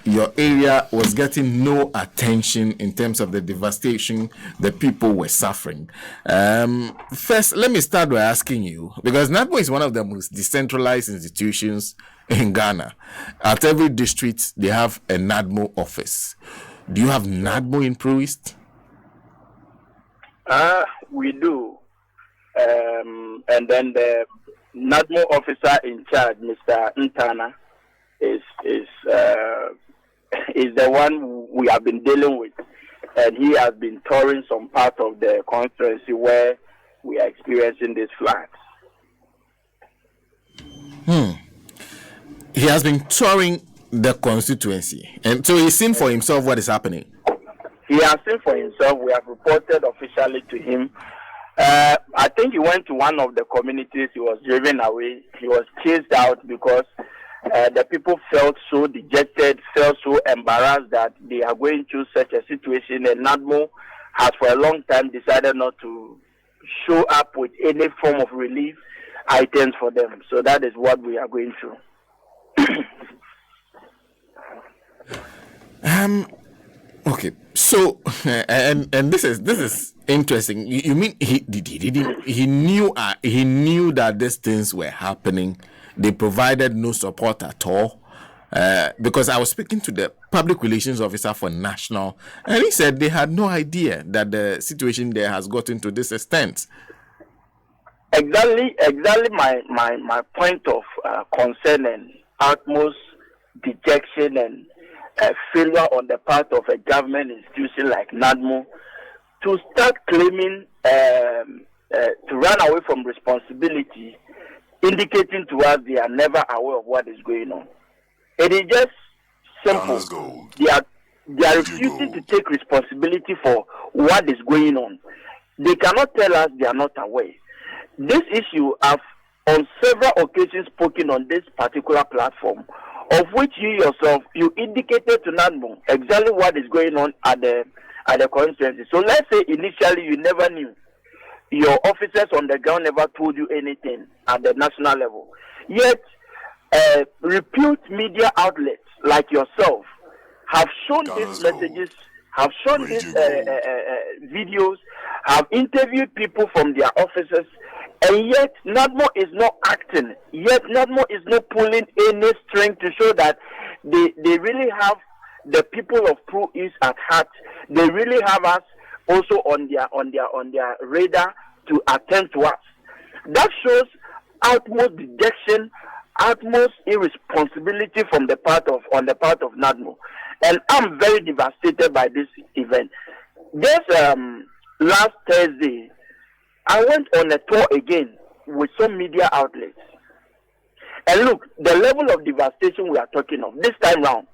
your area was getting no attention in terms of the devastation the people were suffering. First, let me start by asking you, because NADMO is one of the most decentralized institutions in Ghana. At every district, they have a NADMO office. Do you have NADMO in Pro-East? We do. And then the NADMO officer in charge, Mr. Ntana, is the one we have been dealing with, and he has been touring some part of the constituency where we are experiencing these floods. He has been touring the constituency, and so he's seen for himself what is happening. He has seen for himself. We have reported officially to him. I think he went to one of the communities. He was driven away. He was chased out because the people felt so dejected, felt so embarrassed that they are going through such a situation. And NADMO has for a long time decided not to show up with any form of relief items for them. So that is what we are going through. Okay. So and this is interesting. You mean he knew that these things were happening? They provided no support at all, because I was speaking to the public relations officer for National, and he said they had no idea that the situation there has gotten to this extent. Exactly my point of concern and utmost dejection and failure on the part of a government institution like NADMO to start claiming to run away from responsibility, indicating to us they are never aware of what is going on. It is just simple. They are refusing to take responsibility for what is going on. They cannot tell us they are not aware. This issue, I've on several occasions spoken on this particular platform, of which you yourself, you indicated to NADMO exactly what is going on at the constituency. So let's say initially you never knew. Your officers on the ground never told you anything at the national level. Yet, repute media outlets like yourself have shown these messages, have shown these videos, have interviewed people from their offices, and yet NADMO is not acting. Yet NADMO is not pulling any string to show that they really have the people of Pro-East at heart. They really have us also on their radar to attend to us. That shows utmost dejection, utmost irresponsibility on the part of NADMO. And I'm very devastated by this event. Just last Thursday, I went on a tour again with some media outlets. And look, the level of devastation we are talking of this time round,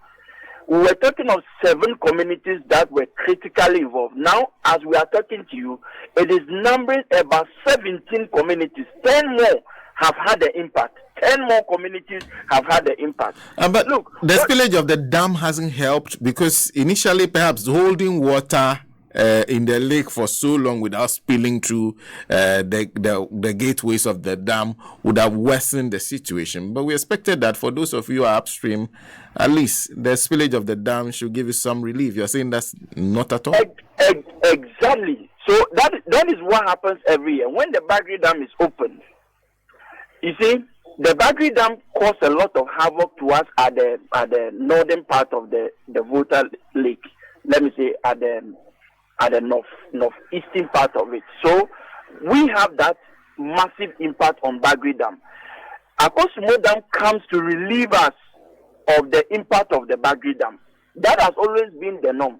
we were talking of 7 communities that were critically involved. Now, as we are talking to you, it is numbering about 17 communities. 10 more have had the impact. 10 more communities have had the impact. But look, the spillage of the dam hasn't helped, because initially perhaps holding water in the lake for so long without spilling through the gateways of the dam would have worsened the situation. But we expected that for those of you who are upstream, at least the spillage of the dam should give you some relief. You're saying that's not at all? Exactly. So that is what happens every year. When the Bagri Dam is opened, you see, the Bagri Dam caused a lot of havoc to us at the northern part of the Volta Lake. Let me say at the northeastern part of it. So we have that massive impact on Bagri Dam. Akosumo Dam comes to relieve us of the impact of the Bagri Dam. That has always been the norm.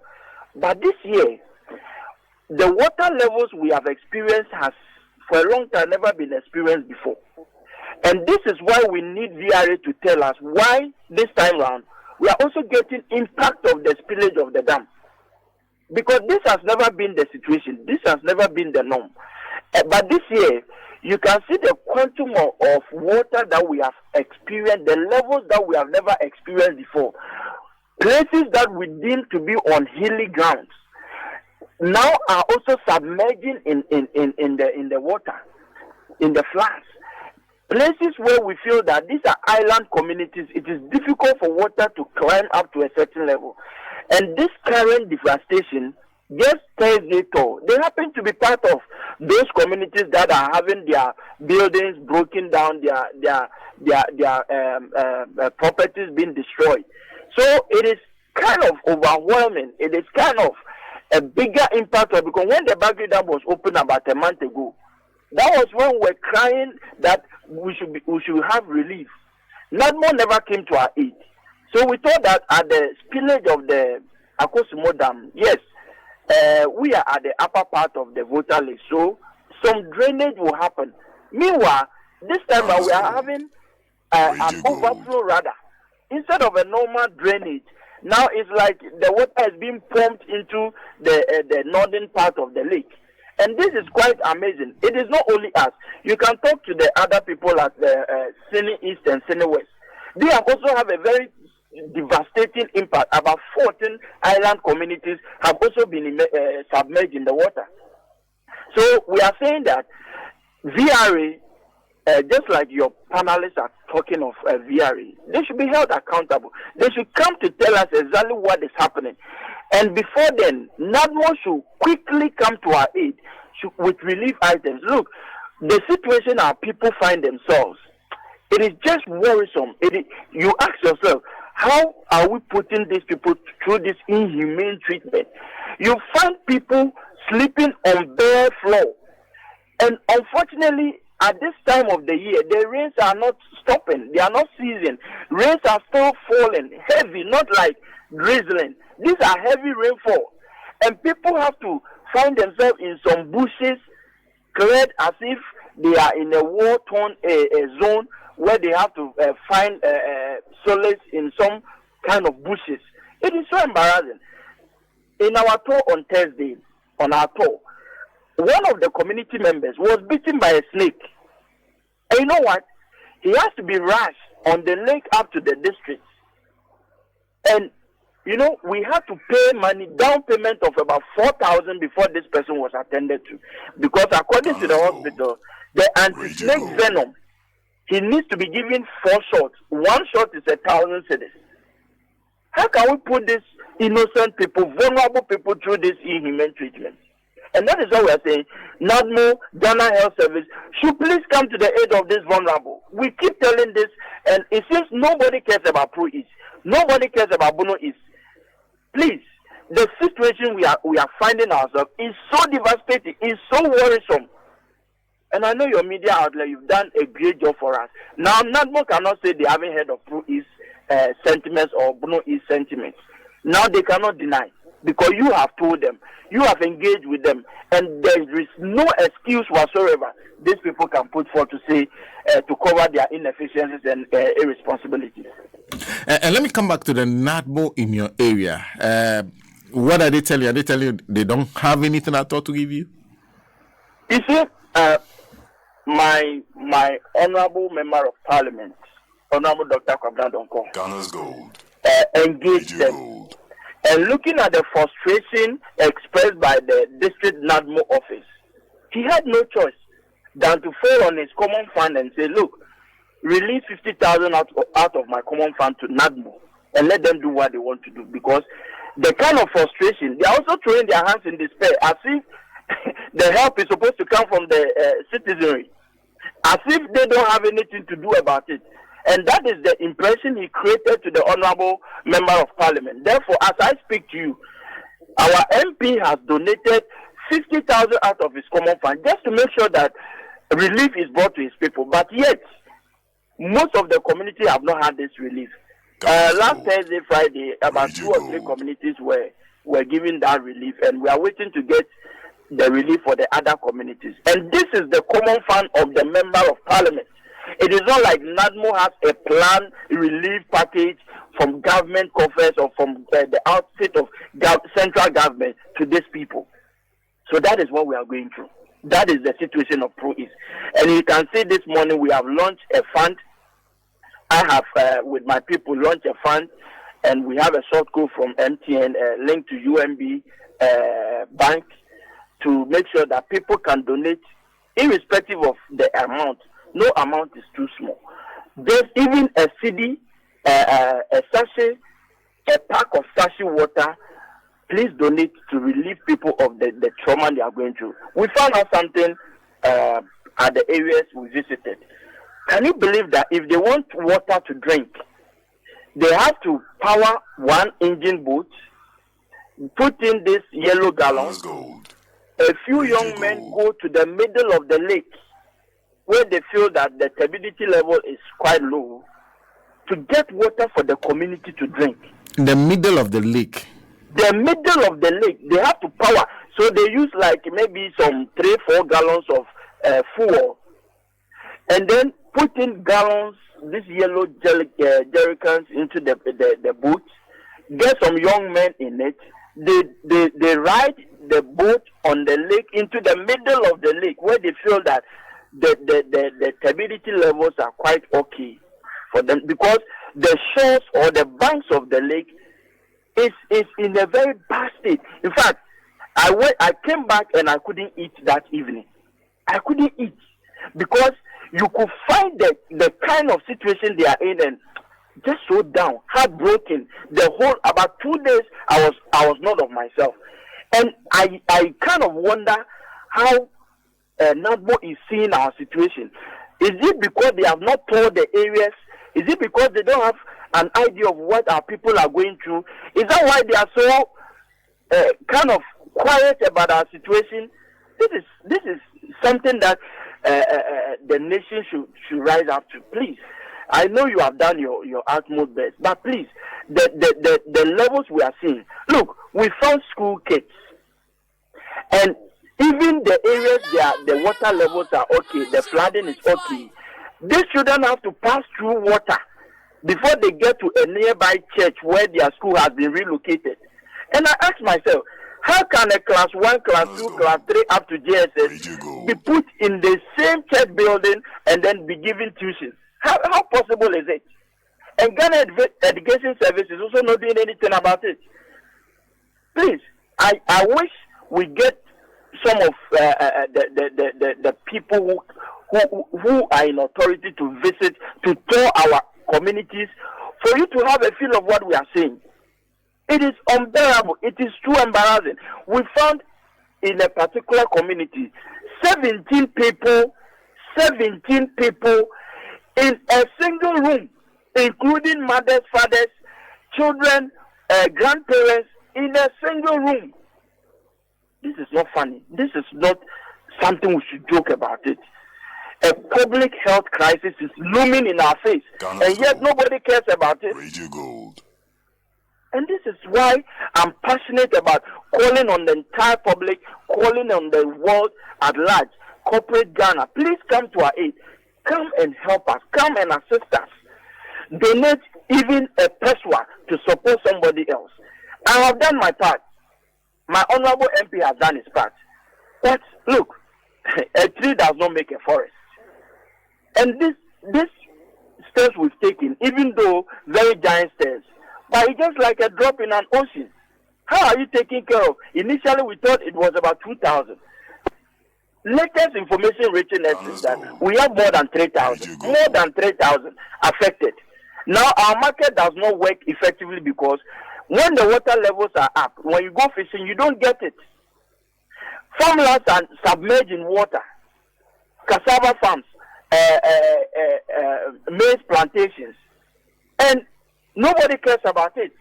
But this year, the water levels we have experienced has for a long time never been experienced before. And this is why we need VRA to tell us why this time round we are also getting impact of the spillage of the dam. Because this has never been the situation. This has never been the norm. But this year, you can see the quantum of water that we have experienced, the levels that we have never experienced before. Places that we deem to be on hilly grounds now are also submerging in the water, in the floods. places where we feel that these are island communities, it is difficult for water to climb up to a certain level. And this current devastation, just Thursday, they happen to be part of those communities that are having their buildings broken down, their properties being destroyed. So it is kind of overwhelming. It is kind of a bigger impact, because when the Bagri Dam was opened about a month ago, that was when we were crying that we should have relief. NADMO never came to our aid. So we thought that at the spillage of the Akosimo Dam, yes, we are at the upper part of the Volta Lake, so some drainage will happen. Meanwhile, this time we are having an overflow rather. Instead of a normal drainage, now it's like the water is being pumped into the northern part of the lake. And this is quite amazing. It is not only us. You can talk to the other people at Sene East and Sene West. They have also have a very devastating impact. About 14 island communities have also been submerged in the water. So we are saying that VRA, just like your panelists are talking of VRA, they should be held accountable. They should come to tell us exactly what is happening. And before then, NADMO should quickly come to our aid with relief items. Look, the situation our people find themselves, it is just worrisome. You ask yourself, how are we putting these people through this inhumane treatment? You find people sleeping on bare floor. And unfortunately, at this time of the year, the rains are not stopping. They are not ceasing. Rains are still falling, heavy, not like drizzling. These are heavy rainfall. And people have to find themselves in some bushes, cleared as if they are in a war-torn zone where they have to find solace in some kind of bushes. It is so embarrassing. In our tour on Thursday, one of the community members was bitten by a snake. And you know what? He has to be rushed on the lake up to the district. And, we had to pay money, down payment of about 4,000 before this person was attended to. Because according to the hospital, the anti-snake venom, he needs to be given 4 shots. 1 shot is 1,000 cedis. How can we put these innocent people, vulnerable people through this inhumane treatment? And that is what we are saying. NADMO, Ghana Health Service, should please come to the aid of this vulnerable. We keep telling this, and it seems nobody cares about Pro East. Nobody cares about Bono East. Please, the situation we are finding ourselves is so devastating, is so worrisome. And I know your media outlet, you've done a great job for us. Now, NADMO cannot say they haven't heard of Pro East sentiments or Bono East sentiments. Now they cannot deny, because you have told them, you have engaged with them, and there is no excuse whatsoever these people can put forth to say to cover their inefficiencies and irresponsibilities. And let me come back to the NADMO in your area. What are they telling you? Are they telling you they don't have anything at all to give you? You see, my honorable member of parliament, Honorable Dr. Kwaku, Ghana's gold. Engaged them. Gold. And looking at the frustration expressed by the district NADMO office, he had no choice than to fall on his common fund and say, look, release 50,000 out of my common fund to NADMO and let them do what they want to do. Because the kind of frustration, they are also throwing their hands in despair, as if the help is supposed to come from the citizenry, as if they don't have anything to do about it. And that is the impression he created to the honorable member of parliament. Therefore, as I speak to you, our MP has donated 50,000 out of his common fund just to make sure that relief is brought to his people. But yet, most of the community have not had this relief. Last Thursday, Friday, about 2 or 3 communities were given that relief, and we are waiting to get the relief for the other communities. And this is the common fund of the member of parliament. It is not like NADMO has a plan relief package from government coffers or from the outset of central government to these people. So that is what we are going through. That is the situation of Pro East. And you can see this morning we have launched a fund. I have, with my people, launched a fund, and we have a short code from MTN linked to UMB Bank to make sure that people can donate, irrespective of the amount, No amount is too small. There's even a city, a sachet, a pack of sachet water. Please donate to relieve people of the trauma they are going through. We found out something at the areas we visited. Can you believe that if they want water to drink, they have to power one engine boat, put in this yellow gallon. A few young men go to the middle of the lake where they feel that the turbidity level is quite low to get water for the community to drink. In the middle of the lake? The middle of the lake, they have to power. So they use like maybe some 3-4 gallons of fuel, and then put in gallons, these yellow jerrycans into the boat, get some young men in it. They ride the boat on the lake into the middle of the lake where they feel that the turbidity levels are quite okay for them, because the shores or the banks of the lake is in a very bad state. In fact, I came back and I couldn't eat that evening. I couldn't eat because you could find the kind of situation they are in and just so down, heartbroken. The whole about 2 days I was not of myself, and I kind of wonder how NADMO is seeing our situation. Is it because they have not toured the areas? Is it because they don't have an idea of what our people are going through? Is that why they are so kind of quiet about our situation? This is something that the nation should rise up to. Please, I know you have done your utmost best, but please, the levels we are seeing. Look, we found school kids, and even the areas the water levels are okay, the flooding is okay. These children have to pass through water before they get to a nearby church where their school has been relocated. And I ask myself, how can a class 1, class 2, class 3 up to JSS be put in the same church building and then be given tuition? How possible is it? And Ghana Education Service is also not doing anything about it. Please, I wish we get some of the people who are in authority to visit, to tour our communities, for you to have a feel of what we are saying. It is unbearable. It is too embarrassing. We found in a particular community 17 people in a single room, including mothers, fathers, children, grandparents, in a single room. This is not funny. This is not something we should joke about it. A public health crisis is looming in our face, and yet nobody cares about it. And this is why I'm passionate about calling on the entire public, calling on the world at large, corporate Ghana. Please come to our aid. Come and help us. Come and assist us. Donate even a peswa to support somebody else. I have done my part. My honorable MP has done his part. But look, a tree does not make a forest. And this steps we've taken, even though very giant steps, but it's just like a drop in an ocean. How are you taking care of? Initially, we thought it was about 2,000. Latest information reaching us is that we have more than 3,000. More than 3,000 affected. Now, our market does not work effectively because when the water levels are up, when you go fishing, you don't get it. Farmlands are submerged in water. Cassava farms, maize plantations, and nobody cares about it.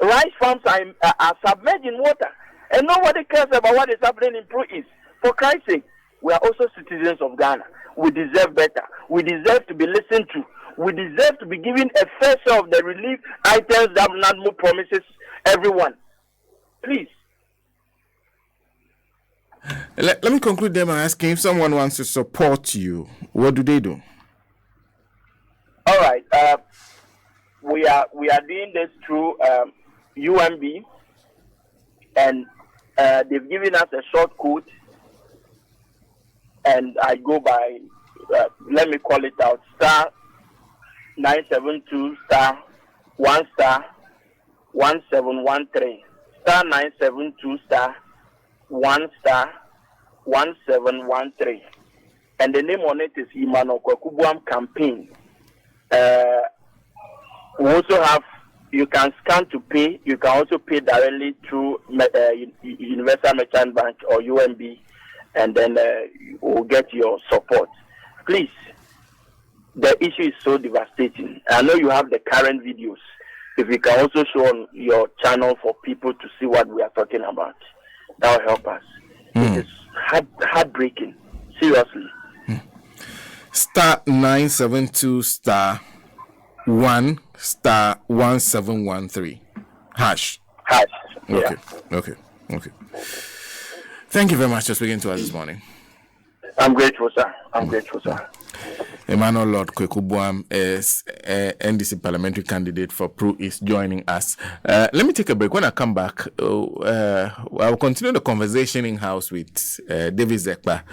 Rice farms are submerged in water, and nobody cares about what is happening in Pro-East. For Christ's sake, we are also citizens of Ghana. We deserve better. We deserve to be listened to. We deserve to be given a fair share of the relief items that NADMO promises everyone. Please. Let me conclude them by asking, if someone wants to support you, what do they do? All right. We are doing this through UMB, and they've given us a short code, and I go by, let me call it out, star 972 star 1 star 1713, star 972 star 1 star 1713. and the name on it is Emmanuel Kwaku Boam campaign. We also have, you can scan to pay. You can also pay directly through Universal Merchant Bank or UMB, and then we'll get your support. Please, the issue is so devastating. I know you have the current videos. If you can also show on your channel for people to see what we are talking about, that will help us. It is heartbreaking. Seriously. Star 972 star 1 star 1713 hash. Yeah. Okay. Thank you very much for speaking to us this morning. I'm grateful, sir. Emmanuel Lord Kwaku Boam is NDC parliamentary candidate for Pro East joining us. Let me take a break. When I come back, I'll continue the conversation in house with David Zekpa